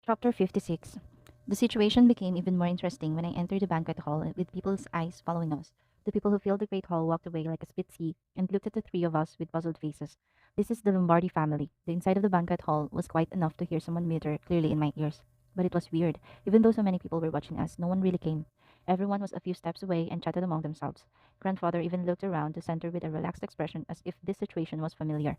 Chapter 56. The situation became even more interesting when I entered the banquet hall with people's eyes following us. The people who filled the great hall walked away like a spit sea and looked at the three of us with puzzled faces. This is the Lombardi family. The inside of the banquet hall was quiet enough to hear someone mutter clearly in my ears. But it was weird. Even though so many people were watching us, no one really came. Everyone was a few steps away and chatted among themselves. Grandfather even looked around the center with a relaxed expression as if this situation was familiar.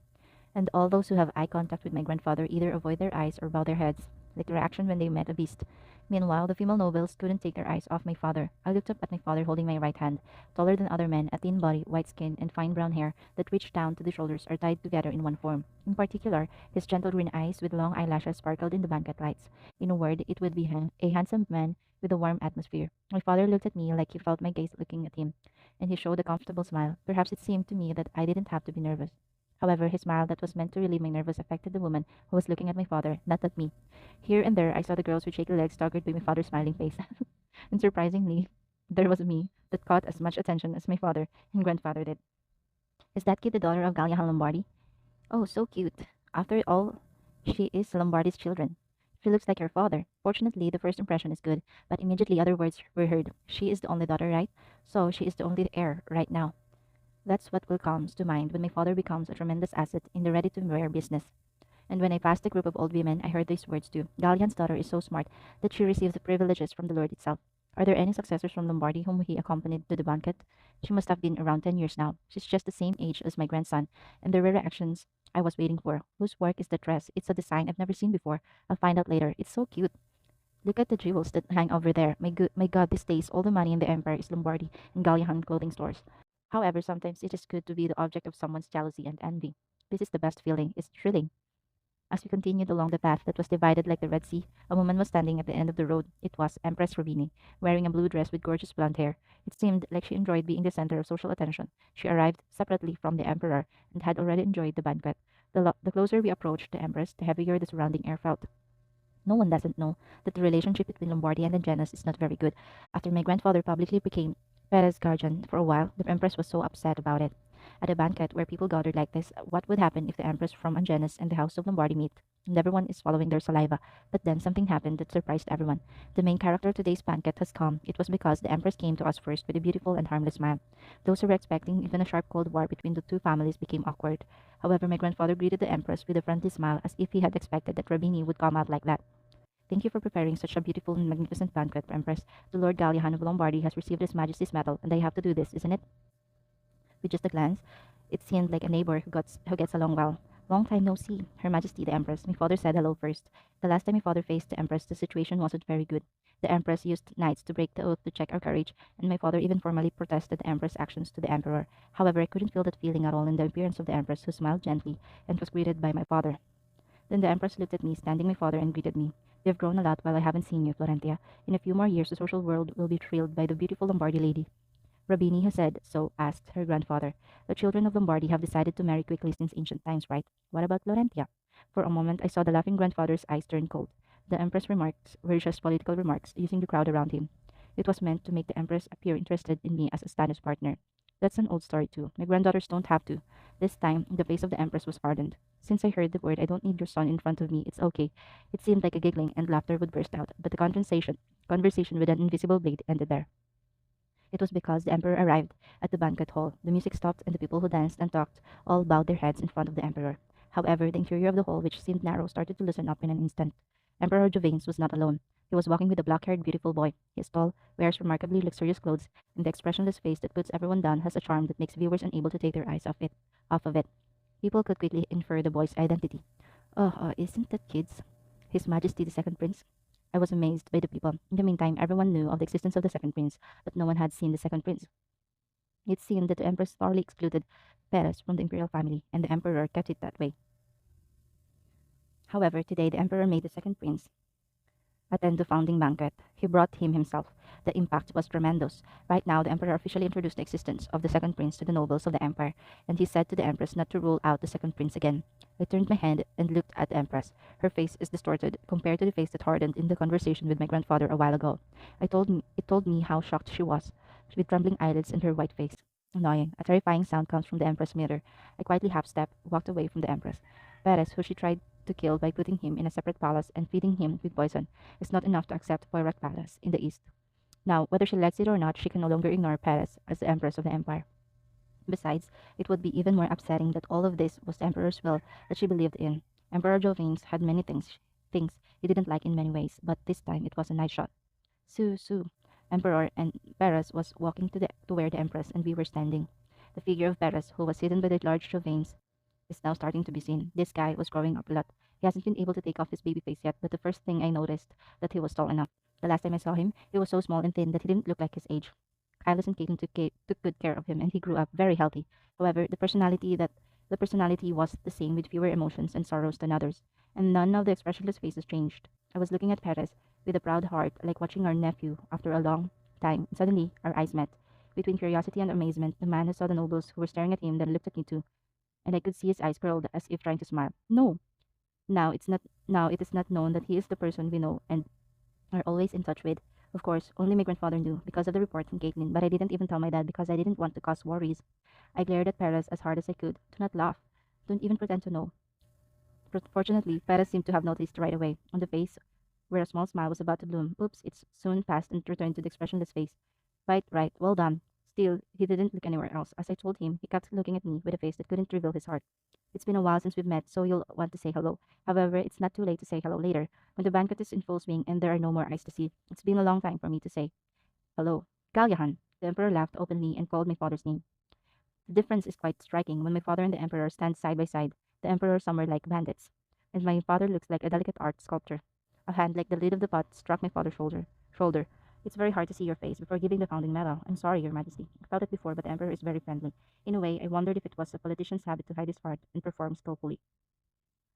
And all those who have eye contact with my grandfather either avoid their eyes or bow their heads, like the reaction when they met a beast. Meanwhile, the female nobles couldn't take their eyes off my father. I looked up at my father holding my right hand, taller than other men, a thin body, white skin, and fine brown hair that reached down to the shoulders are tied together in one form. In particular, his gentle green eyes with long eyelashes sparkled in the banquet lights. In a word, it would be a handsome man with a warm atmosphere. My father looked at me like he felt my gaze looking at him, and he showed a comfortable smile. Perhaps it seemed to me that I didn't have to be nervous. However, his smile that was meant to relieve my nerves affected the woman who was looking at my father, not at me. Here and there, I saw the girls with shaky legs staggered by my father's smiling face. And surprisingly, there was me that caught as much attention as my father and grandfather did. Is that kid the daughter of Galliahan Lombardi? Oh, so cute. After all, she is Lombardi's children. She looks like her father. Fortunately, the first impression is good, but immediately other words were heard. She is the only daughter, right? So she is the only heir right now. That's what will comes to mind when my father becomes a tremendous asset in the ready-to-wear business. And when I passed a group of old women, I heard these words too. Gallian's daughter is so smart that she receives the privileges from the Lord itself. Are there any successors from Lombardy whom he accompanied to the banquet? She must have been around 10 years now. She's just the same age as my grandson, and there were reactions I was waiting for. Whose work is the dress? It's a design I've never seen before. I'll find out later. It's so cute. Look at the jewels that hang over there. My God, these days all the money in the empire is Lombardy and Gallian clothing stores. However, sometimes it is good to be the object of someone's jealousy and envy. This is the best feeling. It's thrilling. As we continued along the path that was divided like the Red Sea, a woman was standing at the end of the road. It was Empress Rubini, wearing a blue dress with gorgeous blonde hair. It seemed like she enjoyed being the center of social attention. She arrived separately from the emperor and had already enjoyed the banquet. The closer we approached the empress, the heavier the surrounding air felt. No one doesn't know that the relationship between Lombardy and the Janus is not very good. After my grandfather publicly became Perez guardian for a while, the empress was so upset about it. At a banquet where people gathered like this, what would happen if the empress from Angenus and the house of Lombardy meet? And everyone is following their saliva. But then something happened that surprised everyone. The main character of today's banquet has come. It was because the empress came to us first with a beautiful and harmless smile. Those who were expecting even a sharp cold war between the two families became awkward. However, my grandfather greeted the empress with a friendly smile as if he had expected that Rabini would come out like that. Thank you for preparing such a beautiful and magnificent banquet, Empress. The Lord Gallihan of Lombardy has received His Majesty's medal, and I have to do this, isn't it? With just a glance, it seemed like a neighbor who gets along well. Long time no see, Her Majesty the Empress. My father said hello first. The last time my father faced the Empress, the situation wasn't very good. The Empress used knights to break the oath to check our courage, and my father even formally protested the Empress' actions to the Emperor. However, I couldn't feel that feeling at all in the appearance of the Empress, who smiled gently and was greeted by my father. Then the Empress looked at me, standing my father, and greeted me. We have grown a lot while I haven't seen you, Florentia. In a few more years, the social world will be thrilled by the beautiful Lombardy lady. Rabini, who said so, asked her grandfather. The children of Lombardy have decided to marry quickly since ancient times, right? What about Florentia? For a moment, I saw the laughing grandfather's eyes turn cold. The Empress' remarks were just political remarks, using the crowd around him. It was meant to make the Empress appear interested in me as a status partner. That's an old story, too. My granddaughters don't have to. This time, the face of the Empress was hardened. Since I heard the word, I don't need your son in front of me, it's okay. It seemed like a giggling and laughter would burst out, but the conversation with an invisible blade ended there. It was because the emperor arrived at the banquet hall. The music stopped, and the people who danced and talked all bowed their heads in front of the emperor. However, the interior of the hall, which seemed narrow, started to loosen up in an instant. Emperor Jovanes was not alone. He was walking with a black-haired, beautiful boy. He is tall, wears remarkably luxurious clothes, and the expressionless face that puts everyone down has a charm that makes viewers unable to take their eyes off of it. People could quickly infer the boy's identity. Oh, isn't that kid's? His Majesty the Second Prince? I was amazed by the people. In the meantime, everyone knew of the existence of the second prince, but no one had seen the second prince. It seemed that the empress thoroughly excluded Perez from the imperial family, and the emperor kept it that way. However, today the emperor made the second prince attend the founding banquet. He brought him himself. The impact was tremendous. Right now, the emperor officially introduced the existence of the second prince to the nobles of the empire, and he said to the empress not to rule out the second prince again. I turned my head and looked at the empress. Her face is distorted compared to the face that hardened in the conversation with my grandfather a while ago. It told me how shocked she was, with trembling eyelids and her white face. Annoying. A terrifying sound comes from the empress mirror. I quietly half-stepped, walked away from the empress. Perez, who she tried to kill by putting him in a separate palace and feeding him with poison is not enough to accept Poirak Palace in the east. Now, whether she likes it or not, she can no longer ignore Paris as the empress of the empire. Besides, it would be even more upsetting that all of this was the emperor's will that she believed in. Emperor Jovinus had many things he didn't like in many ways, but this time it was a nice shot. Su, Emperor and Paris was walking to where the Empress and we were standing. The figure of Paris, who was hidden by the large veins, is now starting to be seen. This guy was growing up a lot. He hasn't been able to take off his baby face yet, but the first thing I noticed that he was tall enough. The last time I saw him, he was so small and thin that he didn't look like his age. Kailas and Caitlin took good care of him, and he grew up very healthy. However, the personality was the same with fewer emotions and sorrows than others, and none of the expressionless faces changed. I was looking at Perez with a proud heart, like watching our nephew after a long time. Suddenly, our eyes met. Between curiosity and amazement, the man who saw the nobles who were staring at him then looked at me too, and I could see his eyes curled as if trying to smile. No, now it is not known that he is the person we know and are always in touch with. Of course, only my grandfather knew because of the report from Caitlin, but I didn't even tell my dad because I didn't want to cause worries. I glared at Perez as hard as I could. Do not laugh. Don't even pretend to know. Fortunately, Perez seemed to have noticed right away. On the face where a small smile was about to bloom. Oops, it soon passed and returned to the expressionless face. Right, well done. Still, he didn't look anywhere else. As I told him, he kept looking at me with a face that couldn't reveal his heart. It's been a while since we've met, so you'll want to say hello. However, it's not too late to say hello later, when the banquet is in full swing and there are no more eyes to see. It's been a long time for me to say hello. Galyahan. The emperor laughed openly and called my father's name. The difference is quite striking when my father and the emperor stand side by side. The emperor somewhere like bandits, and my father looks like a delicate art sculptor. A hand like the lid of the pot struck my father's shoulder. It's very hard to see your face before giving the founding medal. I'm sorry, Your Majesty. I felt it before, but the emperor is very friendly. In a way, I wondered if it was a politician's habit to hide his heart and perform skillfully.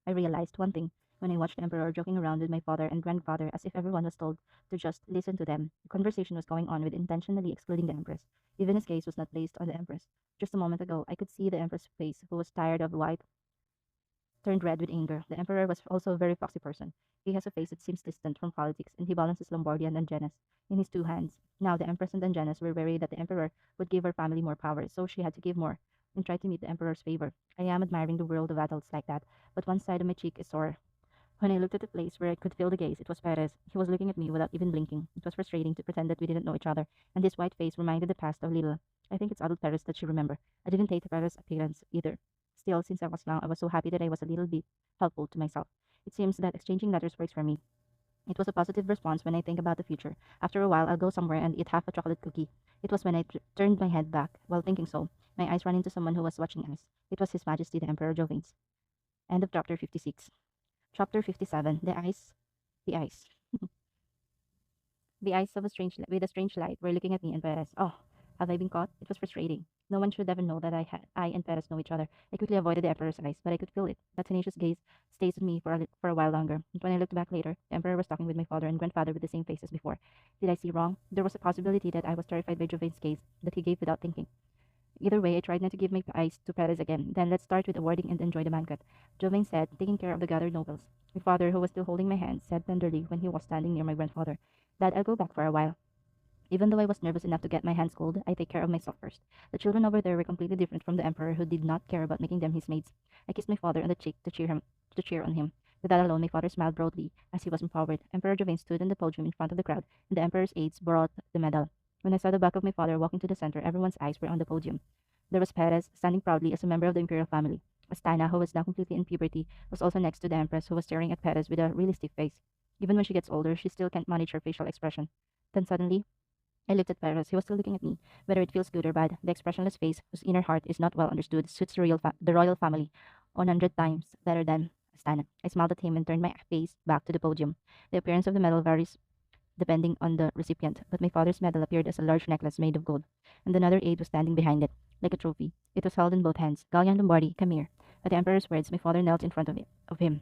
I realized one thing when I watched the emperor joking around with my father and grandfather as if everyone was told to just listen to them. The conversation was going on with intentionally excluding the empress. Even his gaze was not placed on the empress. Just a moment ago, I could see the empress' face, who was tired of white, turned red with anger. The emperor was also a very foxy person. He has a face that seems distant from politics, and he balances Lombardy and Angenes in his two hands. Now the empress and Angenes were worried that the emperor would give her family more power, so she had to give more and try to meet the emperor's favor. I am admiring the world of adults like that, but one side of my cheek is sore. When I looked at the place where I could feel the gaze, it was Perez. He was looking at me without even blinking. It was frustrating to pretend that we didn't know each other, and his white face reminded the past of Lila. I think it's adult Perez that she remember. I didn't hate Perez's appearance either. Still, since I was young, I was so happy that I was a little bit helpful to myself. It seems that exchanging letters works for me. It was a positive response when I think about the future. After a while, I'll go somewhere and eat half a chocolate cookie. It was when I turned my head back. While thinking so, my eyes ran into someone who was watching us. It was His Majesty the Emperor Jovins. End of chapter 56. Chapter 57. The eyes. The eyes of with a strange light were looking at me and Perez. Oh, have I been caught? It was frustrating. No one should ever know that I and Perez know each other. I quickly avoided the Emperor's eyes, but I could feel it. That tenacious gaze stays with me for a while longer. And when I looked back later, the Emperor was talking with my father and grandfather with the same face as before. Did I see wrong? There was a possibility that I was terrified by Jovin's gaze that he gave without thinking. Either way, I tried not to give my eyes to Perez again. Then let's start with awarding and enjoy the banquet. Jovin said, taking care of the gathered nobles. My father, who was still holding my hand, said tenderly when he was standing near my grandfather, Dad, I'll go back for a while. Even though I was nervous enough to get my hands cold, I take care of myself first. The children over there were completely different from the emperor, who did not care about making them his maids. I kissed my father on the cheek to cheer on him. With that alone, my father smiled broadly as he was empowered. Emperor Jovain stood on the podium in front of the crowd, and the emperor's aides brought the medal. When I saw the back of my father walking to the center, everyone's eyes were on the podium. There was Perez, standing proudly as a member of the imperial family. Astana, who was now completely in puberty, was also next to the empress, who was staring at Perez with a really stiff face. Even when she gets older, she still can't manage her facial expression. Then suddenly, I looked at Perez. He was still looking at me. Whether it feels good or bad, the expressionless face, whose inner heart is not well understood, suits the royal family 100 times better than Astana. I smiled at him and turned my face back to the podium. The appearance of the medal varies depending on the recipient, but my father's medal appeared as a large necklace made of gold, and another aide was standing behind it, like a trophy. It was held in both hands. Gallian Lombardi, come here. At the emperor's words, my father knelt in front of him.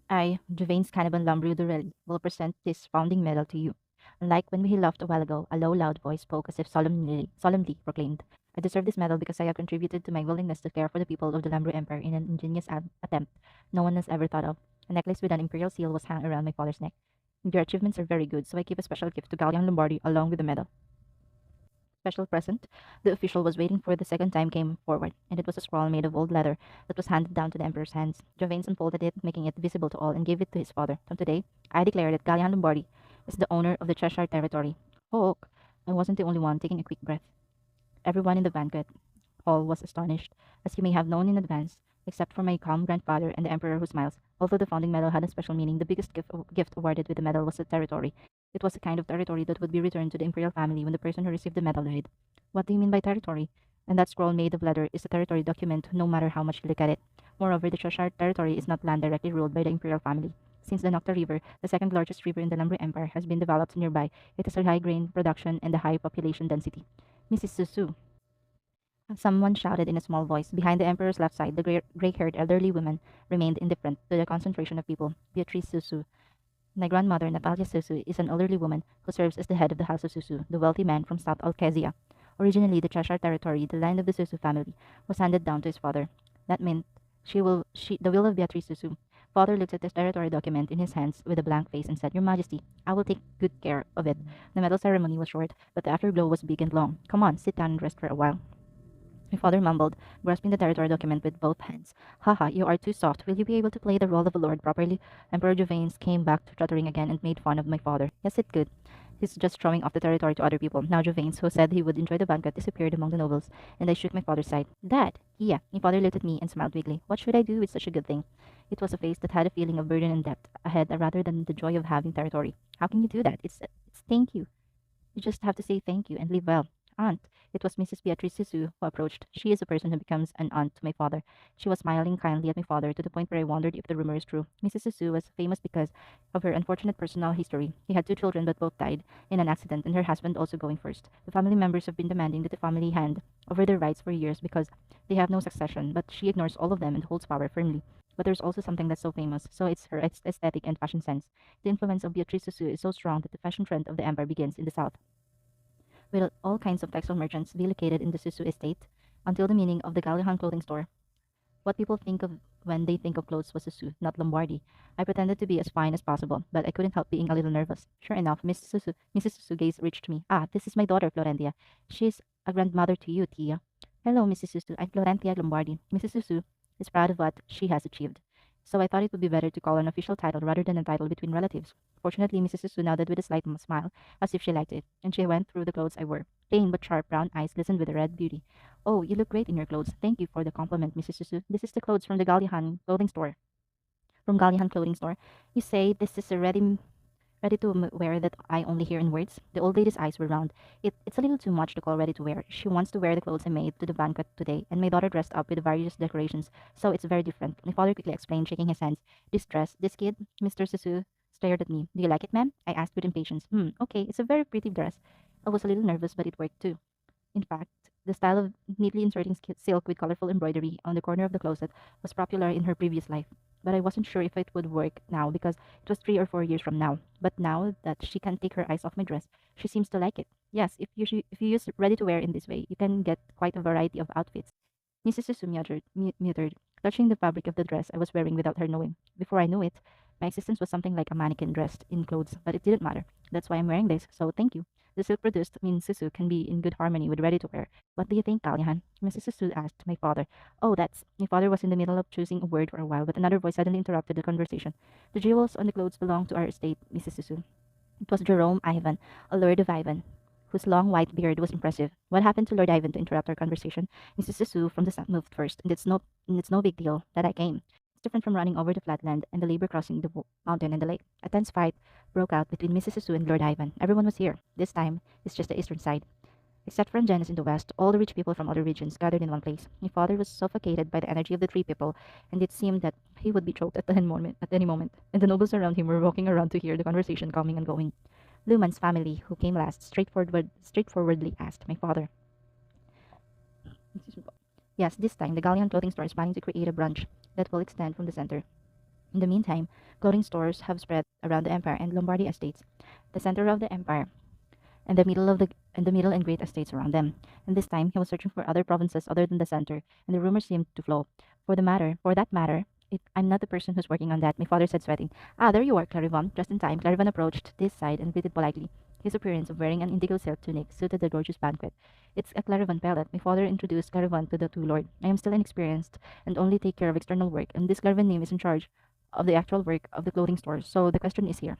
I, Juvain's Cannibal Lambru Durelli, will present this founding medal to you. Unlike when he laughed a while ago, a low, loud voice spoke as if solemnly proclaimed, I deserve this medal because I have contributed to my willingness to care for the people of the Lambru Empire in an ingenious attempt no one has ever thought of. A necklace with an imperial seal was hung around my father's neck. Your achievements are very good, so I give a special gift to Gallian Lombardi along with the medal. special present. The official was waiting for the second time came forward, and it was a scroll made of old leather that was handed down to the emperor's hands. Javanes unfolded it, making it visible to all, and gave it to his father. From today, I declare that Gallian Lombardi is the owner of the Cheshire territory. Hulk! I wasn't the only one taking a quick breath. Everyone in the banquet hall was astonished, as you may have known in advance, except for my calm grandfather and the emperor who smiles. Although the founding medal had a special meaning, the biggest gift awarded with the medal was a territory. It was a kind of territory that would be returned to the imperial family when the person who received the medal died. What do you mean by territory? And that scroll made of leather is a territory document, no matter how much you look at it. Moreover, the Cheshire territory is not land directly ruled by the imperial family. Since the Nocta River, the second largest river in the Lumber Empire, has been developed nearby, it has a high grain production and a high population density. Mrs. Susu, someone shouted in a small voice. Behind the emperor's left side, the gray-haired elderly woman remained indifferent to the concentration of people. Beatrice Susu. My grandmother, Natalia Susu, is an elderly woman who serves as the head of the House of Susu, the wealthy man from South Alkezia. Originally, the Cheshire territory, the land of the Susu family, was handed down to his father. That meant the will of Beatrice Susu. Father looked at the territory document in his hands with a blank face and said, Your Majesty, I will take good care of it. The medal ceremony was short, but the afterglow was big and long. Come on, sit down and rest for a while. My father mumbled, grasping the territory document with both hands. Haha, you are too soft. Will you be able to play the role of a lord properly? Emperor Javanes came back to chattering again and made fun of my father. Yes, it could. He's just showing off the territory to other people. Now Javanes, who said he would enjoy the banquet, disappeared among the nobles, and I shook my father's side. Dad! Yeah, my father looked at me and smiled weakly. What should I do with such a good thing? It was a face that had a feeling of burden and debt ahead rather than the joy of having territory. How can you do that? It's thank you. You just have to say thank you and live well. Aunt, it was Mrs. Beatrice Sisu who approached. She is a person who becomes an aunt to my father. She was smiling kindly at my father to the point where I wondered if the rumor is true. Mrs. Sisu was famous because of her unfortunate personal history. He had two children, but both died in an accident, and her husband also going first. The family members have been demanding that the family hand over their rights for years because they have no succession, but she ignores all of them and holds power firmly. But there's also something that's so famous, so it's her aesthetic and fashion sense. The influence of Beatrice Sisu is so strong that the fashion trend of the empire begins in the south with all kinds of textile merchants be located in the Susu estate until the meaning of the Gallihan clothing store. What people think of when they think of clothes was Susu, not Lombardi. I pretended to be as fine as possible, but I couldn't help being a little nervous. Sure enough, Mrs. Susu gaze reached me. Ah, this is my daughter, Florentia. She's a grandmother to you, Tia. Hello, Mrs. Susu. I'm Florentia Lombardi. Mrs. Susu is proud of what she has achieved. So I thought it would be better to call an official title rather than a title between relatives. Fortunately, Mrs. Susu nodded with a slight smile, as if she liked it, and she went through the clothes I wore. Plain but sharp brown eyes glistened with a red beauty. Oh, you look great in your clothes. Thank you for the compliment, Mrs. Susu. This is the clothes from the Gallihan clothing store. From Gallihan clothing store. You say this is a ready to wear that I only hear in words. The old lady's eyes were round. It's a little too much to call ready to wear. She wants to wear the clothes I made to the banquet today, and my daughter dressed up with various decorations, so it's very different. My father quickly explained, shaking his hands. This dress, this kid, Mr. Sisu stared at me. Do you like it, ma'am? I asked with impatience. Okay, it's a very pretty dress. I was a little nervous, but it worked too. In fact, the style of neatly inserting silk with colorful embroidery on the corner of the closet was popular in her previous life. But I wasn't sure if it would work now because it was 3 or 4 years from now. But now that she can't take her eyes off my dress, she seems to like it. Yes, if you use ready to wear in this way, you can get quite a variety of outfits. Mrs. Susu muttered, touching the fabric of the dress I was wearing without her knowing. Before I knew it, my existence was something like a mannequin dressed in clothes, but it didn't matter. That's why I'm wearing this, so thank you. The silk produced means Susu can be in good harmony with ready to wear. What do you think, Kalyahan? Mrs. Susu asked my father. Oh, that's. My father was in the middle of choosing a word for a while, but another voice suddenly interrupted the conversation. The jewels on the clothes belong to our estate, Mrs. Susu. It was Jerome Ivan, a lord of Ivan, whose long white beard was impressive. What happened to Lord Ivan to interrupt our conversation? Mrs. Susu from the south moved first, and it's no big deal that I came. It's different from running over the flat land and the labor crossing the mountain and the lake. A tense fight broke out between Mrs. Susu and Lord Ivan. Everyone was here. This time, it's just the eastern side. Except for Janice in the west, all the rich people from other regions gathered in one place. My father was suffocated by the energy of the three people, and it seemed that he would be choked at any moment, and the nobles around him were walking around to hear the conversation coming and going. Luhmann's family, who came last, straightforwardly asked my father. Yes, this time the Galleon clothing store is planning to create a branch that will extend from the center. In the meantime, clothing stores have spread around the empire and Lombardy estates, the center of the empire, and the middle and great estates around them. And this time he was searching for other provinces other than the center, and the rumors seemed to flow. For that matter, I'm not the person who's working on that, my father said, sweating. Ah, there you are, Clarivon. Just in time, Clarivon approached this side and greeted politely. His appearance of wearing an indigo silk tunic suited the gorgeous banquet. It's a Clarivan pellet. My father introduced Clarivan to the two lord. I am still inexperienced and only take care of external work, and this Clarivan name is in charge of the actual work of the clothing store. So the question is here.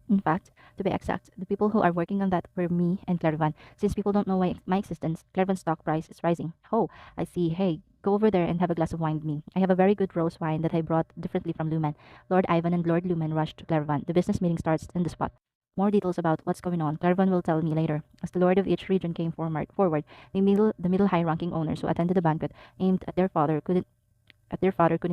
In fact, to be exact, the people who are working on that were me and Clarivan. Since people don't know my existence, Clarivan's stock price is rising. Oh, I see. Hey, go over there and have a glass of wine with me. I have a very good rose wine that I brought differently from Lumen. Lord Ivan and Lord Lumen rushed to Clarivan. The business meeting starts in the spot. More details about what's going on, Clarivan will tell me later. As the lord of each region came forward, the middle high-ranking owners who attended the banquet aimed at their father couldn't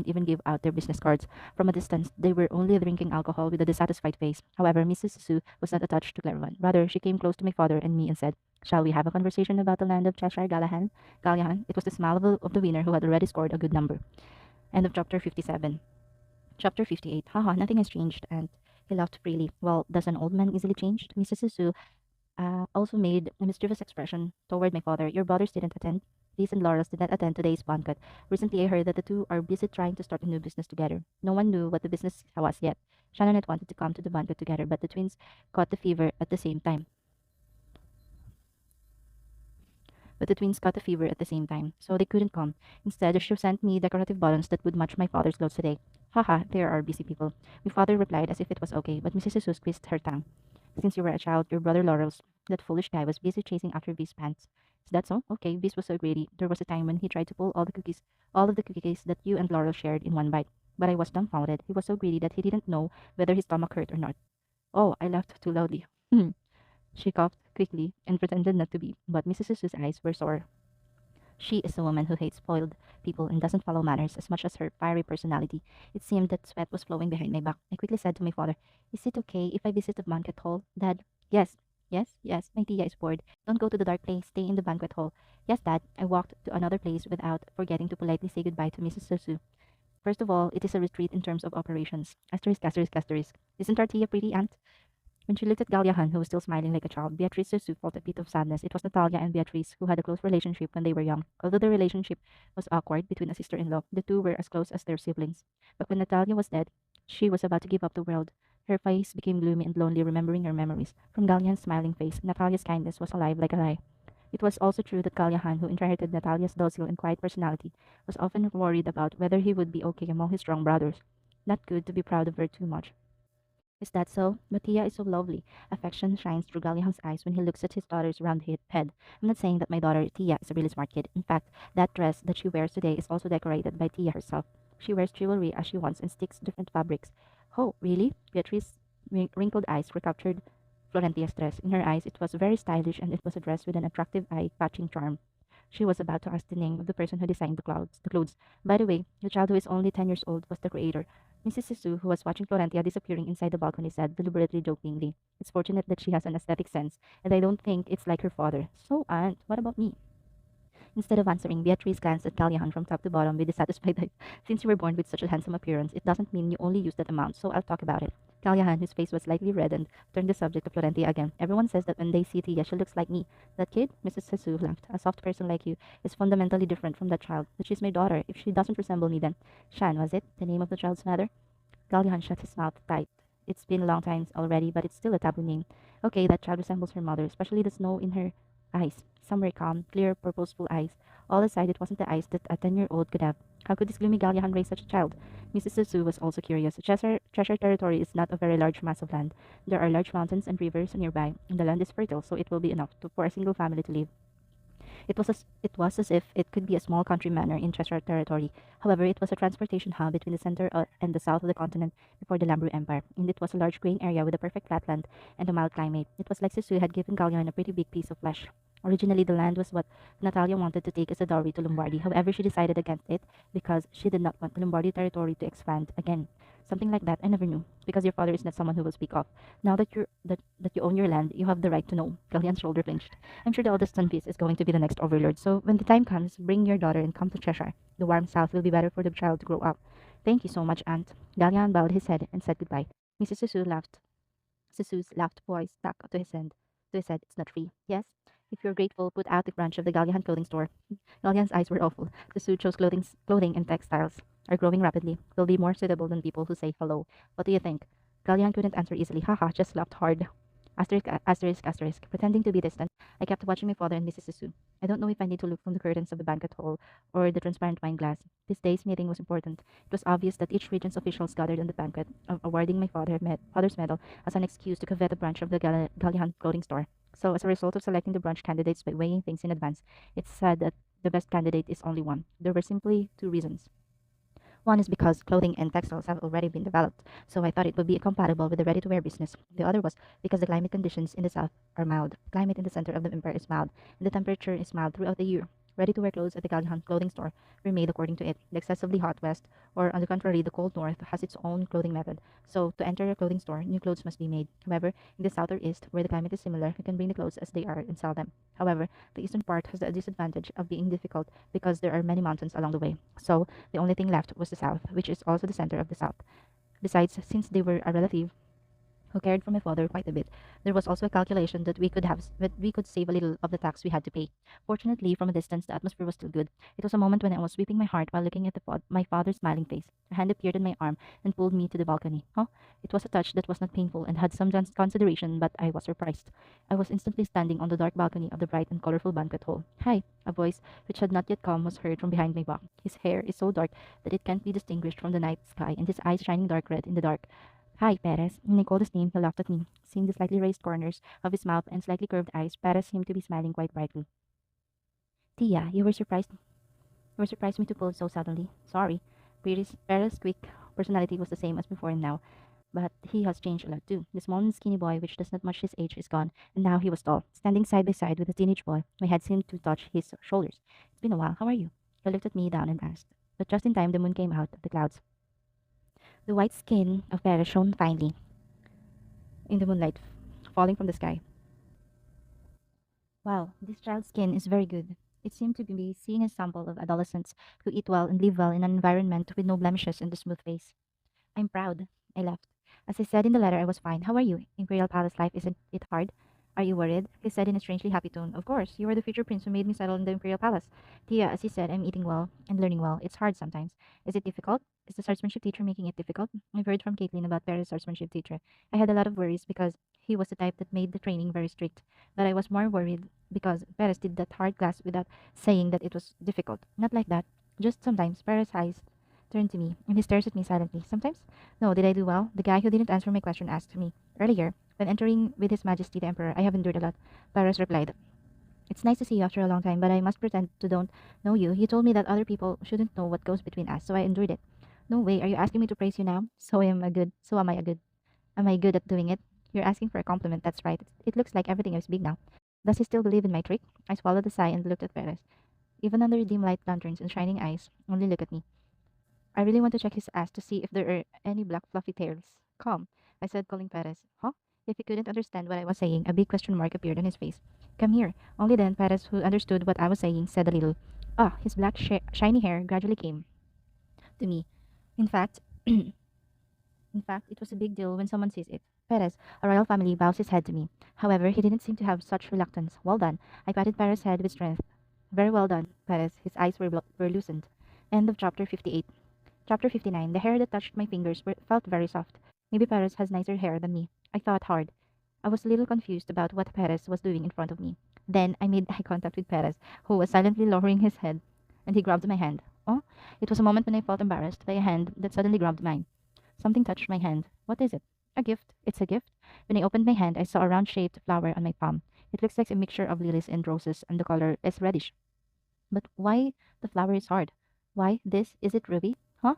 even give out their business cards. From a distance, they were only drinking alcohol with a dissatisfied face. However, Mrs. Sue was not attached to Clarivan. Rather, she came close to my father and me and said, "Shall we have a conversation about the land of Cheshire Gallahan?" It was the smile of the winner who had already scored a good number. End of chapter 57. Chapter 58. Haha, nothing has changed, and he laughed freely. Well, does an old man easily change? Mrs. Sue also made a mischievous expression toward my father. Your brothers didn't attend. Liz and Laurels did not attend today's banquet. Recently, I heard that the two are busy trying to start a new business together. No one knew what the business was yet. Shannon had wanted to come to the banquet together, but the twins caught the fever at the same time. So they couldn't come. Instead, she sent me decorative buttons that would match my father's clothes today. Haha, there are busy people. My father replied as if it was okay, but Mrs. Jesus squeezed her tongue. Since you were a child, your brother Laurel's, that foolish guy, was busy chasing after V's pants. Is that so? Okay, Viz was so greedy. There was a time when he tried to pull all of the cookies that you and Laurel shared in one bite. But I was dumbfounded. He was so greedy that he didn't know whether his stomach hurt or not. Oh, I laughed too loudly. She coughed quickly and pretended not to be, but Mrs. Sue's eyes were sore. She is a woman who hates spoiled people and doesn't follow manners as much as her fiery personality. It seemed that sweat was flowing behind my back. I quickly said to my father, "Is it okay if I visit the banquet hall, Dad?" "Yes, yes, yes, my Tia is bored. Don't go to the dark place, stay in the banquet hall." "Yes, Dad." I walked to another place without forgetting to politely say goodbye to Mrs. Susu. First of all, it is a retreat in terms of operations. Asterisk, asterisk, asterisk. Isn't our Tia pretty, Aunt? When she looked at Galyahan, who was still smiling like a child, Beatrice Susu felt a bit of sadness. It was Natalia and Beatrice who had a close relationship when they were young. Although the relationship was awkward between a sister-in-law, the two were as close as their siblings. But when Natalia was dead, she was about to give up the world. Her face became gloomy and lonely, remembering her memories. From Galyahan's smiling face, Natalia's kindness was alive like a lie. It was also true that Galyahan, who inherited Natalia's docile and quiet personality, was often worried about whether he would be okay among his strong brothers. Not good to be proud of her too much. Is that so? Mattia is so lovely. Affection shines through Gallihan's eyes when he looks at his daughter's round head. I'm not saying that my daughter, Tia, is a really smart kid. In fact, that dress that she wears today is also decorated by Tia herself. She wears jewelry as she wants and sticks different fabrics. Oh, really? Beatrice's wrinkled eyes recaptured Florentia's dress. In her eyes, it was very stylish and it was a dress with an attractive eye-catching charm. She was about to ask the name of the person who designed the clothes. By the way, the child who is only 10 years old was the creator. Mrs. Sisu, who was watching Florentia disappearing inside the balcony, said deliberately jokingly, "It's fortunate that she has an aesthetic sense, and I don't think it's like her father." So, Aunt, what about me? Instead of answering, Beatrice glanced at Callahan from top to bottom with a satisfied eye. "Since you were born with such a handsome appearance, it doesn't mean you only use that amount, so I'll talk about it." Callahan, whose face was slightly reddened, turned the subject to Florentia again. "Everyone says that when they see Tia, she looks like me." "That kid?" Mrs. Sisu laughed. "A soft person like you is fundamentally different from that child. But she's my daughter. If she doesn't resemble me, then Shan, was it? The name of the child's mother?" Gallihan shut his mouth tight. "It's been a long time already, but it's still a taboo name." "Okay, that child resembles her mother, especially the snow in her eyes. Some were calm, clear, purposeful eyes. All aside, it wasn't the eyes that a 10-year-old could have. How could this gloomy Gallihan raise such a child?" Mrs. Susu was also curious. Cheshire territory is not a very large mass of land. There are large mountains and rivers nearby, and the land is fertile, so it will be enough for a single family to live. It was as if it could be a small country manor in Cheshire territory. However, it was a transportation hub between the center and the south of the continent before the Lambru Empire, and it was a large grain area with a perfect flatland and a mild climate. It was like Sisu had given Gallion a pretty big piece of flesh. Originally, the land was what Natalia wanted to take as a dowry to Lombardy. However, she decided against it because she did not want Lombardy territory to expand again. Something like that, I never knew. Because your father is not someone who will speak off. Now that you own your land, you have the right to know. Gallian's shoulder clinched. "I'm sure the eldest son Fizz is going to be the next overlord, so when the time comes, bring your daughter and come to Cheshire. The warm south will be better for the child to grow up." "Thank you so much, Aunt." Gallian bowed his head and said goodbye. Mrs. Susu laughed. Susu's laughed voice stuck to his head. "It's not free." "Yes. If you're grateful, put out the branch of the Gallian clothing store." Gallian's eyes were awful. Susu chose clothing and textiles are growing rapidly. Will be more suitable than people who say hello. What do you think? Gallian couldn't answer easily. Haha, just laughed hard. Asterisk, asterisk, asterisk. Pretending to be distant, I kept watching my father and Mrs. Susu. I don't know if I need to look from the curtains of the banquet hall or the transparent wine glass. This day's meeting was important. It was obvious that each region's officials gathered on the banquet, awarding my father's medal as an excuse to covet a branch of the Gallihan clothing store. So, as a result of selecting the branch candidates by weighing things in advance, it's said that the best candidate is only one. There were simply two reasons. One is because clothing and textiles have already been developed, so I thought it would be compatible with the ready to wear business. The other was because the climate conditions in the south are mild. Climate in the center of the empire is mild, and the temperature is mild throughout the year. Ready to wear clothes at the Galhan clothing store were made according to it. The excessively hot west, or on the contrary, the cold north, has its own clothing method. So, to enter a clothing store, new clothes must be made. However, in the south or east, where the climate is similar, you can bring the clothes as they are and sell them. However, the eastern part has the disadvantage of being difficult because there are many mountains along the way. So, the only thing left was the south, which is also the center of the south. Besides, since they were a relative who cared for my father quite a bit, there was also a calculation that we could save a little of the tax we had to pay. Fortunately, from a distance, the atmosphere was still good. It was a moment when I was weeping my heart while looking at my father's smiling face. A hand appeared on my arm and pulled me to the balcony. Huh? It was a touch that was not painful and had some consideration, but I was surprised. I was instantly standing on the dark balcony of the bright and colorful banquet hall. Hi! A voice, which had not yet come, was heard from behind my back. His hair is so dark that it can't be distinguished from the night sky, and his eyes shining dark red in the dark. Hi, Perez. When I called his name, he laughed at me. Seeing the slightly raised corners of his mouth and slightly curved eyes, Perez seemed to be smiling quite brightly. Tia, you were surprised me to pull so suddenly. Sorry. Perez's quick personality was the same as before and now, but he has changed a lot too. The small and skinny boy, which does not match his age, is gone, and now he was tall, standing side by side with the teenage boy. My head seemed to touch his shoulders. It's been a while. How are you? He looked at me down and asked. But just in time, the moon came out of the clouds. The white skin of Perez shone finely in the moonlight falling from the sky. Wow, this child's skin is very good. It seemed to be seeing a sample of adolescents who eat well and live well in an environment with no blemishes and a smooth face. I'm proud. I laughed. As I said in the letter, I was fine. How are you? Imperial Palace life, isn't it hard? Are you worried? He said in a strangely happy tone. Of course, you are the future prince who made me settle in the Imperial Palace. Tia, as he said, I'm eating well and learning well. It's hard sometimes. Is it difficult? Is the swordsmanship teacher making it difficult? I've heard from Caitlin about Paris' swordsmanship teacher. I had a lot of worries because he was the type that made the training very strict. But I was more worried because Paris did that hard class without saying that it was difficult. Not like that. Just sometimes Paris' eyes turn to me and he stares at me silently. Sometimes, no, did I do well? The guy who didn't answer my question asked me earlier. When entering with His Majesty the Emperor, I have endured a lot. Paris replied, it's nice to see you after a long time, but I must pretend to don't know you. You told me that other people shouldn't know what goes between us, so I endured it. No way, are you asking me to praise you now? Am I good at doing it? You're asking for a compliment, that's right. It looks like everything is big now. Does he still believe in my trick? I swallowed a sigh and looked at Perez. Even under dim light lanterns and shining eyes, only look at me. I really want to check his ass to see if there are any black fluffy tails. Come, I said, calling Perez. Huh? If he couldn't understand what I was saying, a big question mark appeared on his face. Come here. Only then Perez, who understood what I was saying, said a little. Ah, his black shiny hair gradually came to me. In fact, it was a big deal when someone sees it. Perez, a royal family, bows his head to me. However, he didn't seem to have such reluctance. Well done. I patted Perez's head with strength. Very well done, Perez. His eyes were loosened. End of chapter 58. Chapter 59. The hair that touched my fingers felt very soft. Maybe Perez has nicer hair than me. I thought hard. I was a little confused about what Perez was doing in front of me. Then I made eye contact with Perez, who was silently lowering his head, and he grabbed my hand. Oh, it was a moment when I felt embarrassed by a hand that suddenly grabbed mine. Something touched my hand. What is it? A gift. It's a gift. When I opened my hand, I saw a round shaped flower on my palm. It looks like a mixture of lilies and roses, and the color is reddish. But why the flower is hard? Why this? Is it ruby? Huh?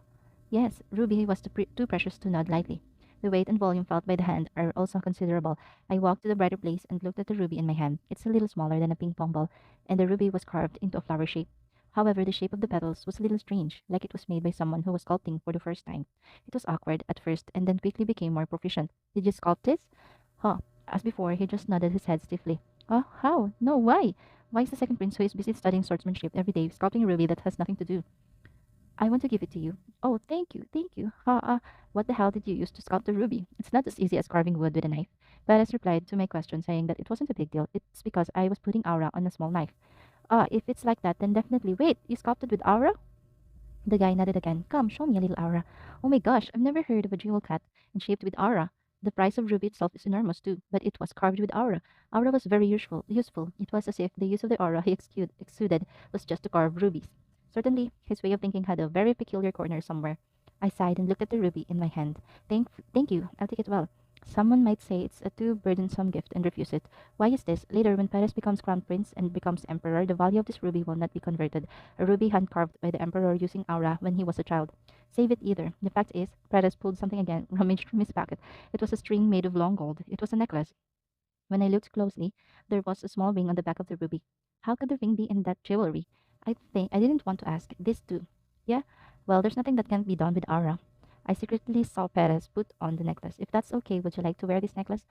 Yes, ruby was too precious to nod lightly. The weight and volume felt by the hand are also considerable. I walked to the brighter place and looked at the ruby in my hand. It's a little smaller than a ping pong ball, and the ruby was carved into a flower shape. However, the shape of the petals was a little strange, like it was made by someone who was sculpting for the first time. It was awkward at first and then quickly became more proficient. Did you sculpt this? Huh. As before, he just nodded his head stiffly. How? No, why? Why is the second prince who is busy studying swordsmanship every day sculpting a ruby that has nothing to do? I want to give it to you. Oh, thank you, thank you. What the hell did you use to sculpt a ruby? It's not as easy as carving wood with a knife. Perez replied to my question, saying that it wasn't a big deal. It's because I was putting aura on a small knife. If it's like that, then definitely. Wait, you sculpted with aura? The guy nodded again. Come, show me a little aura. Oh my gosh, I've never heard of a jewel cut and shaped with aura. The price of ruby itself is enormous too, but it was carved with aura. Aura was very useful. It was as if the use of the aura he exuded was just to carve rubies. Certainly, his way of thinking had a very peculiar corner somewhere. I sighed and looked at the ruby in my hand. Thank you. I'll take it well. Someone might say it's a too burdensome gift and refuse it. Why is this? Later, when Perez becomes crown prince and becomes emperor, the value of this ruby will not be converted. A ruby hand carved by the emperor using aura when he was a child. Save it either. The fact is, Perez pulled something again, rummaged from his pocket. It was a string made of long gold. It was a necklace. When I looked closely, there was a small ring on the back of the ruby. How could the ring be in that jewelry? I didn't want to ask. This too. Yeah? Well, there's nothing that can't be done with aura. I secretly saw Perez put on the necklace. If that's okay, would you like to wear this necklace?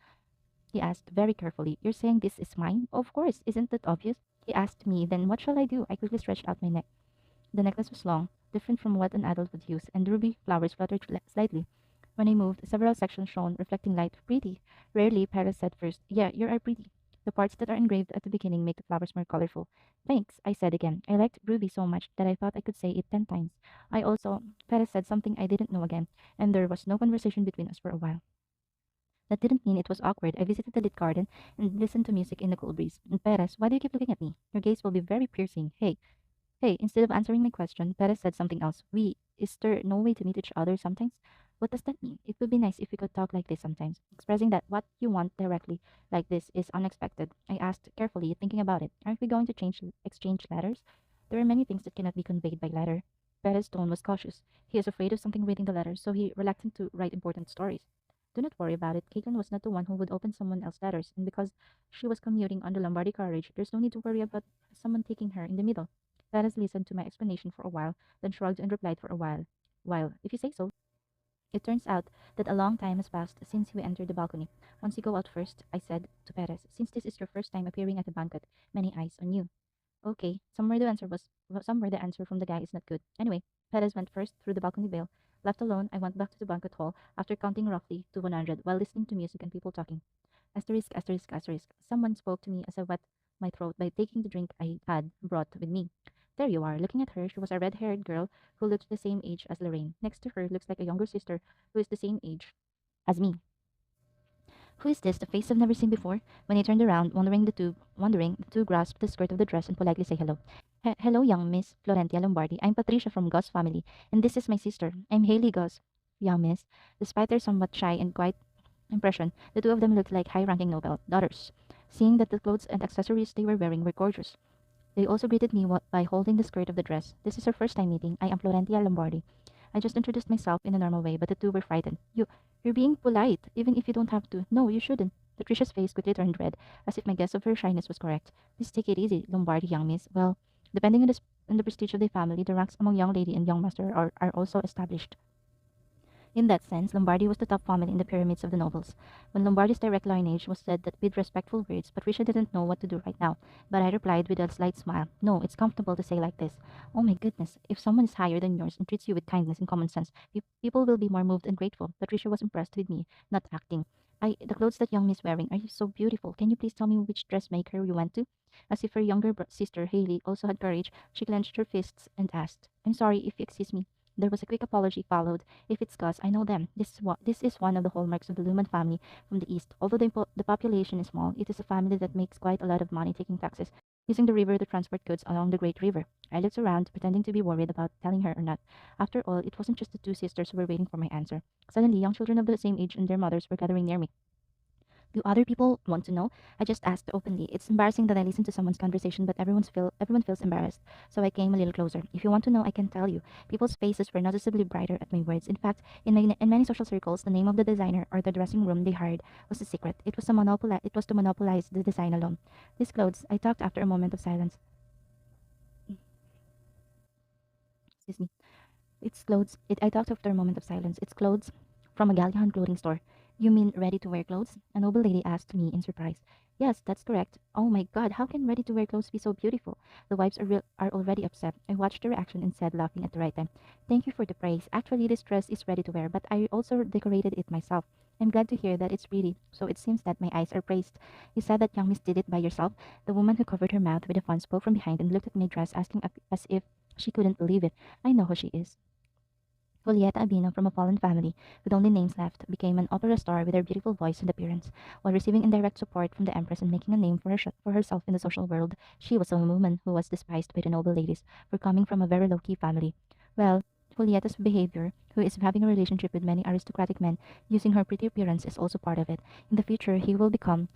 He asked very carefully. You're saying this is mine? Of course. Isn't that obvious? He asked me. Then what shall I do? I quickly stretched out my neck. The necklace was long, different from what an adult would use, and ruby flowers fluttered slightly. When I moved, several sections shone, reflecting light. Pretty. Rarely, Paris said first. Yeah, you are pretty. The parts that are engraved at the beginning make the flowers more colorful. Thanks, I said again. I liked Ruby so much that I thought I could say it 10 times. I also, Paris said something I didn't know again, and there was no conversation between us for a while. That didn't mean it was awkward. I visited the lit garden and listened to music in the cool breeze. And Perez, why do you keep looking at me? Your gaze will be very piercing. Hey, instead of answering my question, Perez said something else. Is there no way to meet each other sometimes? What does that mean? It would be nice if we could talk like this sometimes. Expressing that what you want directly like this is unexpected. I asked carefully, thinking about it. Aren't we going to exchange letters? There are many things that cannot be conveyed by letter. Perez's tone was cautious. He is afraid of something reading the letters, so he reluctant to write important stories. Do not worry about it. Caitlin was not the one who would open someone else's letters, and because she was commuting on the Lombardy carriage, there's no need to worry about someone taking her in the middle. Perez listened to my explanation for a while, then shrugged and replied for a while. While, if you say so. It turns out that a long time has passed since we entered the balcony. Once you go out first, I said to Perez, since this is your first time appearing at a banquet, many eyes on you. Okay, somewhere the answer from the guy is not good. Anyway, Perez went first through the balcony veil. Left alone, I went back to the banquet hall after counting roughly to 100 while listening to music and people talking. Asterisk, asterisk, asterisk. Someone spoke to me as I wet my throat by taking the drink I had brought with me. There you are. Looking at her, she was a red-haired girl who looked the same age as Lorraine. Next to her looks like a younger sister who is the same age as me. Who is this? The face I've never seen before? When I turned around, wondering, the two grasped the skirt of the dress and politely say hello. Hello, young Miss Florentia Lombardi. I'm Patricia from Goss family, and this is my sister. I'm Haley Goss. Young Miss. Despite their somewhat shy and quiet impression, the two of them looked like high-ranking noble daughters. Seeing that the clothes and accessories they were wearing were gorgeous. They also greeted me by holding the skirt of the dress. This is our first time meeting. I am Florentia Lombardi. I just introduced myself in a normal way, but the two were frightened. You're being polite, even if you don't have to. No, you shouldn't. Patricia's face quickly turned red, as if my guess of her shyness was correct. Please take it easy, Lombardi, young miss. Well, depending on the prestige of the family, the ranks among young lady and young master are also established. In that sense, Lombardy was the top family in the pyramids of the nobles. When Lombardy's direct lineage was said that with respectful words, Patricia didn't know what to do right now, but I replied with a slight smile. No, it's comfortable to say like this. Oh my goodness, if someone is higher than yours and treats you with kindness and common sense, people will be more moved and grateful. Patricia was impressed with me, not acting. The clothes that young Miss wearing are you so beautiful. Can you please tell me which dressmaker you went to? As if her younger sister, Haley, also had courage, she clenched her fists and asked, I'm sorry if you excuse me. There was a quick apology followed. If it's Gus, I know them. This is one of the hallmarks of the Luman family from the east. Although the population is small, it is a family that makes quite a lot of money taking taxes, using the river to transport goods along the Great River. I looked around, pretending to be worried about telling her or not. After all, it wasn't just the two sisters who were waiting for my answer. Suddenly, young children of the same age and their mothers were gathering near me. Do other people want to know? I just asked openly. It's embarrassing that I listen to someone's conversation, but everyone feels embarrassed. So I came a little closer. If you want to know, I can tell you. People's faces were noticeably brighter at my words. In fact, in many social circles, the name of the designer or the dressing room they hired was a secret. It was to monopolize the design alone. These clothes, I talked after a moment of silence. Excuse me. I talked after a moment of silence. It's clothes from a Gallihan clothing store. You mean ready-to-wear clothes? A noble lady asked me in surprise. Yes, that's correct. Oh my God, how can ready-to-wear clothes be so beautiful? The wives are already upset. I watched the reaction and said, laughing at the right time, thank you for the praise. Actually, this dress is ready-to-wear, but I also decorated it myself. I'm glad to hear that it's pretty, so it seems that my eyes are praised. You said that young miss did it by yourself? The woman who covered her mouth with a fan spoke from behind and looked at my dress, asking as if she couldn't believe it. I know who she is. Julieta Abino, from a fallen family with only names left, became an opera star with her beautiful voice and appearance. While receiving indirect support from the Empress and making a name for herself in the social world, she was a woman who was despised by the noble ladies for coming from a very low-key family. Well, Julieta's behavior, who is having a relationship with many aristocratic men, using her pretty appearance, is also part of it. In the future, he will become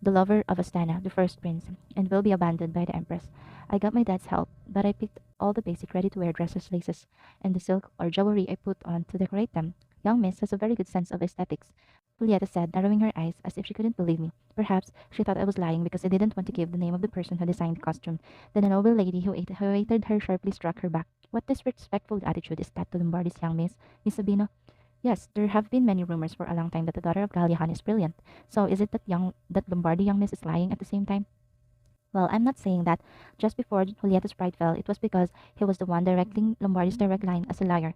the lover of Astana, the first prince, and will be abandoned by the empress. I got my dad's help, but I picked all the basic ready-to-wear dresses, laces, and the silk or jewelry I put on to decorate them. Young Miss has a very good sense of aesthetics, Julieta said, narrowing her eyes as if she couldn't believe me. Perhaps she thought I was lying because I didn't want to give the name of the person who designed the costume. Then a noble lady who awaited her sharply struck her back. What disrespectful attitude is that to Lombardi's young miss, Miss Sabino? Yes, there have been many rumors for a long time that the daughter of Gallihan is brilliant. So is it that Lombardi young miss is lying at the same time? Well, I'm not saying that. Just before Julieta's pride fell, it was because he was the one directing Lombardi's direct line as a liar.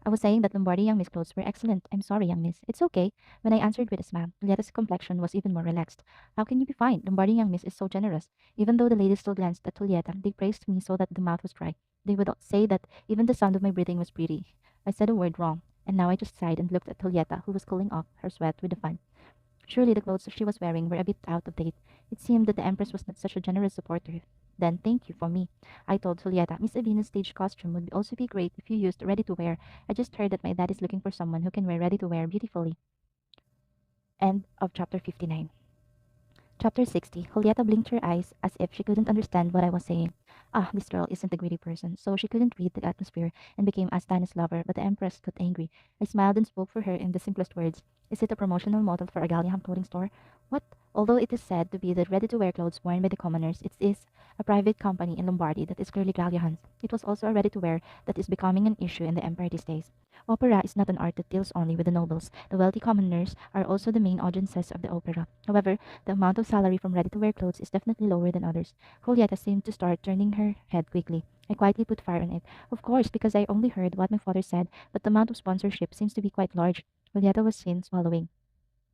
I was saying that Lombardi young miss clothes were excellent. I'm sorry, young miss. It's okay. When I answered with a smile, Julieta's complexion was even more relaxed. How can you be fine? Lombardi young miss is so generous. Even though the ladies still glanced at Julieta, they praised me so that the mouth was dry. They would say that even the sound of my breathing was pretty. I said a word wrong, and now I just sighed and looked at Julieta, who was cooling off her sweat with the fan. Surely the clothes she was wearing were a bit out of date. It seemed that the Empress was not such a generous supporter. Then thank you for me. I told Julieta, Miss Avina's stage costume would also be great if you used ready to wear. I just heard that my dad is looking for someone who can wear ready to wear beautifully. End of chapter 59. Chapter 60. Julieta blinked her eyes as if she couldn't understand what I was saying. Ah, this girl isn't a greedy person, so she couldn't read the atmosphere and became Astana's lover, but the Empress got angry. I smiled and spoke for her in the simplest words. Is it a promotional model for a Galliaham clothing store? What? Although it is said to be the ready-to-wear clothes worn by the commoners, it is a private company in Lombardy that is clearly Galliahan's. It was also a ready-to-wear that is becoming an issue in the empire these days. Opera is not an art that deals only with the nobles. The wealthy commoners are also the main audiences of the opera. However, the amount of salary from ready-to-wear clothes is definitely lower than others. Julieta seemed to start turning her head quickly. I quietly put fire on it. Of course, because I only heard what my father said, but the amount of sponsorship seems to be quite large. Julieta was seen swallowing.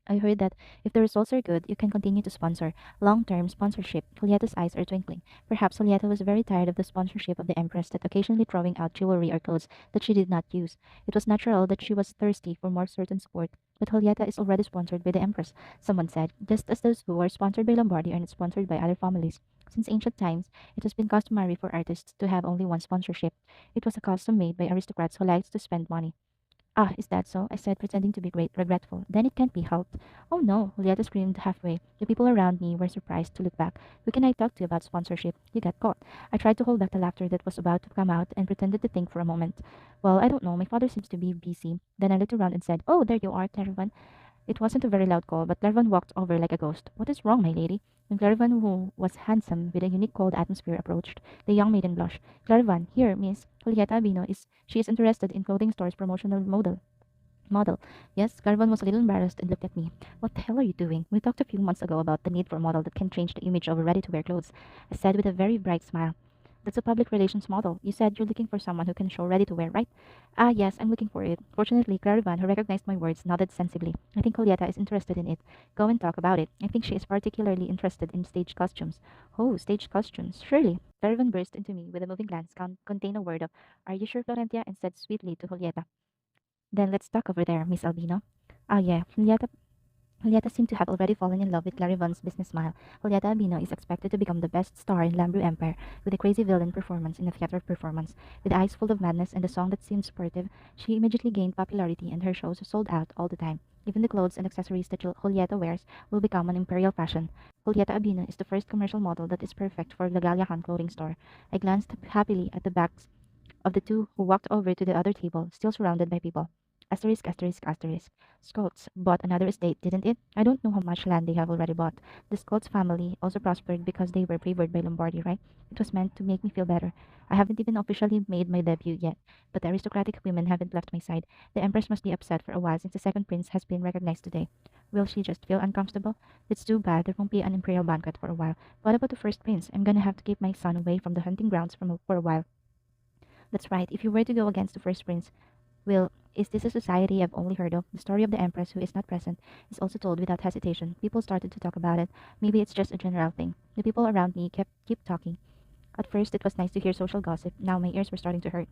I heard that if the results are good, you can continue to sponsor. Long-term sponsorship. Julieta's eyes are twinkling. Perhaps Julieta was very tired of the sponsorship of the Empress that occasionally throwing out jewelry or clothes that she did not use. It was natural that she was thirsty for more certain support. But Julieta is already sponsored by the Empress, someone said, just as those who are sponsored by Lombardi are not sponsored by other families. Since ancient times, it has been customary for artists to have only one sponsorship. It was a custom made by aristocrats who liked to spend money. Ah, is that so? I said, pretending to be great regretful. Then it can't be helped. Oh no, Julieta screamed halfway. The people around me were surprised to look back. Who can I talk to about sponsorship? You got caught. I tried to hold back the laughter that was about to come out and pretended to think for a moment. Well, I don't know. My father seems to be busy. Then I looked around and said, Oh, there you are, Caravan. It wasn't a very loud call, but Clairvon walked over like a ghost. What is wrong, my lady? When Clairvon, who was handsome with a unique cold atmosphere, approached, the young maiden blushed. Clairvon, here, Miss Julieta Abino she is interested in clothing store's promotional model. Yes, Garvan was a little embarrassed and looked at me. What the hell are you doing? We talked a few months ago about the need for a model that can change the image of ready-to-wear clothes. I said with a very bright smile. That's a public relations model. You said you're looking for someone who can show ready-to-wear, right? Ah, yes, I'm looking for it. Fortunately, Clarivan, who recognized my words, nodded sensibly. I think Julieta is interested in it. Go and talk about it. I think she is particularly interested in stage costumes. Oh, stage costumes. Surely. Clarivan burst into me with a moving glance, contained a word of, Are you sure, Florentia? And said sweetly to Julieta, Then let's talk over there, Miss Albino. Ah, yeah. Julieta seemed to have already fallen in love with Clarivan's business smile. Julieta Albino is expected to become the best star in Lambru Empire with a crazy villain performance in a theater performance. With eyes full of madness and a song that seemed sportive, she immediately gained popularity and her shows sold out all the time. Even the clothes and accessories that Julieta wears will become an imperial fashion. Julieta Albino is the first commercial model that is perfect for the Galiahan clothing store. I glanced happily at the backs of the two who walked over to the other table, still surrounded by people. Asterisk, asterisk, asterisk. Scots bought another estate, didn't it? I don't know how much land they have already bought. The Scots family also prospered because they were favored by Lombardy, right? It was meant to make me feel better. I haven't even officially made my debut yet, but the aristocratic women haven't left my side. The Empress must be upset for a while since the second prince has been recognized today. Will she just feel uncomfortable? It's too bad there won't be an imperial banquet for a while. What about the first prince? I'm gonna have to keep my son away from the hunting grounds for a while. That's right. If you were to go against the first prince, Will, is this a society I've only heard of? The story of the Empress who is not present is also told without hesitation. People started to talk about it. Maybe it's just a general thing. The people around me keep talking. At first, it was nice to hear social gossip. Now my ears were starting to hurt.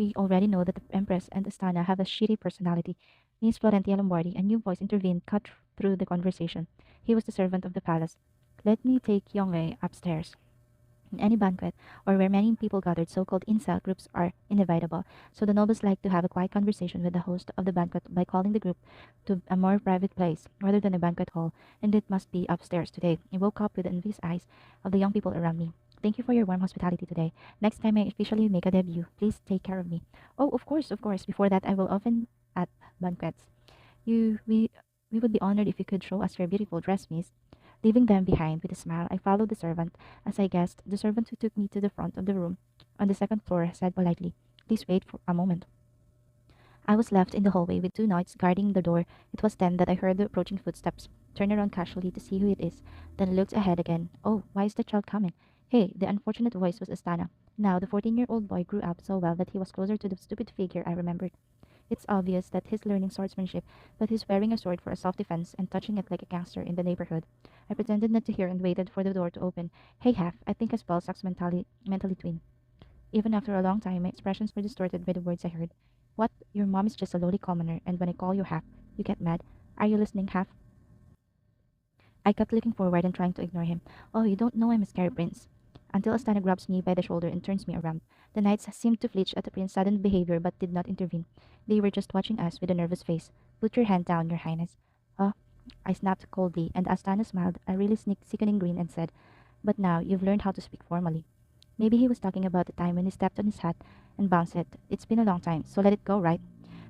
We already know that the Empress and Astana have a shitty personality. Miss Florentia Lombardi, a new voice intervened, cut through the conversation. He was the servant of the palace. Let me take Yongwei upstairs. In any banquet, or where many people gathered, so-called incel groups are inevitable. So the nobles like to have a quiet conversation with the host of the banquet by calling the group to a more private place rather than a banquet hall, and it must be upstairs today. I woke up with the envious eyes of the young people around me. Thank you for your warm hospitality today. Next time I officially make a debut, please take care of me. Oh, of course, of course. Before that, I will often at banquets. You, we would be honored if you could show us your beautiful dress, miss. Leaving them behind with a smile, I followed the servant. As I guessed, the servant who took me to the front of the room on the second floor said politely, "Please wait for a moment." I was left in the hallway with two knights guarding the door. It was then that I heard the approaching footsteps. Turned around casually to see who it is, then looked ahead again. Oh, why is the child coming? Hey, the unfortunate voice was Astana. Now, the 14-year-old boy grew up so well that he was closer to the stupid figure I remembered. It's obvious that he's learning swordsmanship, but he's wearing a sword for a self-defense and touching it like a gangster in the neighborhood. I pretended not to hear and waited for the door to open. Hey, Half, I think a spell sucks mentally twin. Even after a long time, my expressions were distorted by the words I heard. What? Your mom is just a lowly commoner, and when I call you Half, you get mad. Are you listening, Half? I kept looking forward and trying to ignore him. Oh, you don't know I'm a scary prince. Until Astana grabs me by the shoulder and turns me around. The knights seemed to flinch at the prince's sudden behavior but did not intervene. They were just watching us with a nervous face. Put your hand down, your highness. Oh, I snapped coldly, and Astana smiled a really sickening grin and said, But now you've learned how to speak formally. Maybe he was talking about the time when he stepped on his hat and bounced it. It's been a long time, so let it go, right?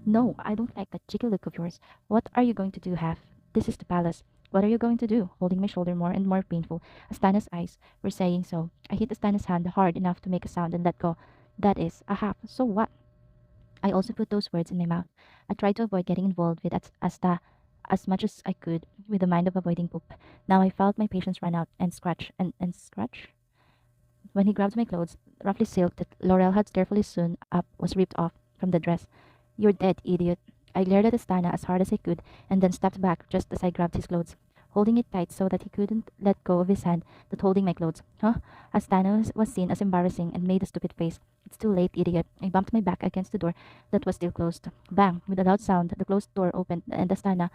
No, I don't like that cheeky look of yours. What are you going to do, Half? This is the palace. What are you going to do? Holding my shoulder more and more painful. Astana's eyes were saying so. I hit Astana's hand hard enough to make a sound and let go. That is, a half. So what? I also put those words in my mouth. I tried to avoid getting involved with Asta as much as I could, with the mind of avoiding poop. Now I felt my patience run out and scratch. When he grabbed my clothes, roughly silk that Laurel had carefully sewn up was ripped off from the dress. You're dead, idiot. I glared at Astana as hard as I could and then stepped back just as I grabbed his clothes, holding it tight so that he couldn't let go of his hand that holding my clothes. Huh? Astana was seen as embarrassing and made a stupid face. It's too late, idiot. I bumped my back against the door that was still closed. Bang! With a loud sound, the closed door opened and Astana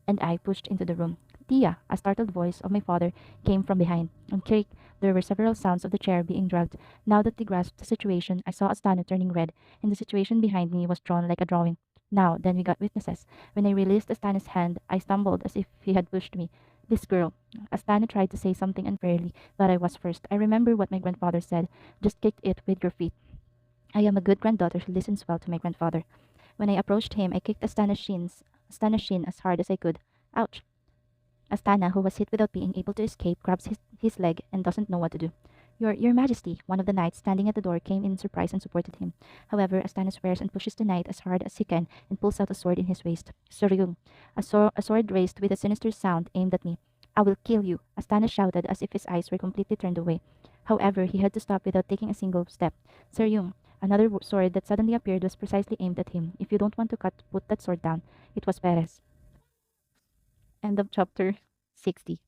and I pushed into the room. Tia, a startled voice of my father came from behind. On creak, there were several sounds of the chair being dragged. Now that they grasped the situation, I saw Astana turning red, and the situation behind me was drawn like a drawing. Now, then we got witnesses. When I released Astana's hand, I stumbled as if he had pushed me. This girl. Astana tried to say something unfairly, but I was first. I remember what my grandfather said. Just kick it with your feet. I am a good granddaughter who listens well to my grandfather. When I approached him, I kicked Astana's shin as hard as I could. Ouch! Astana, who was hit without being able to escape, grabs his leg and doesn't know what to do. Your Majesty, one of the knights standing at the door came in surprise and supported him. However, Astana swears and pushes the knight as hard as he can and pulls out a sword in his waist. Soryung, a sword raised with a sinister sound aimed at me. I will kill you, Astana shouted as if his eyes were completely turned away. However, he had to stop without taking a single step. Soryung, another sword that suddenly appeared was precisely aimed at him. If you don't want to put that sword down. It was Perez. End of chapter 60.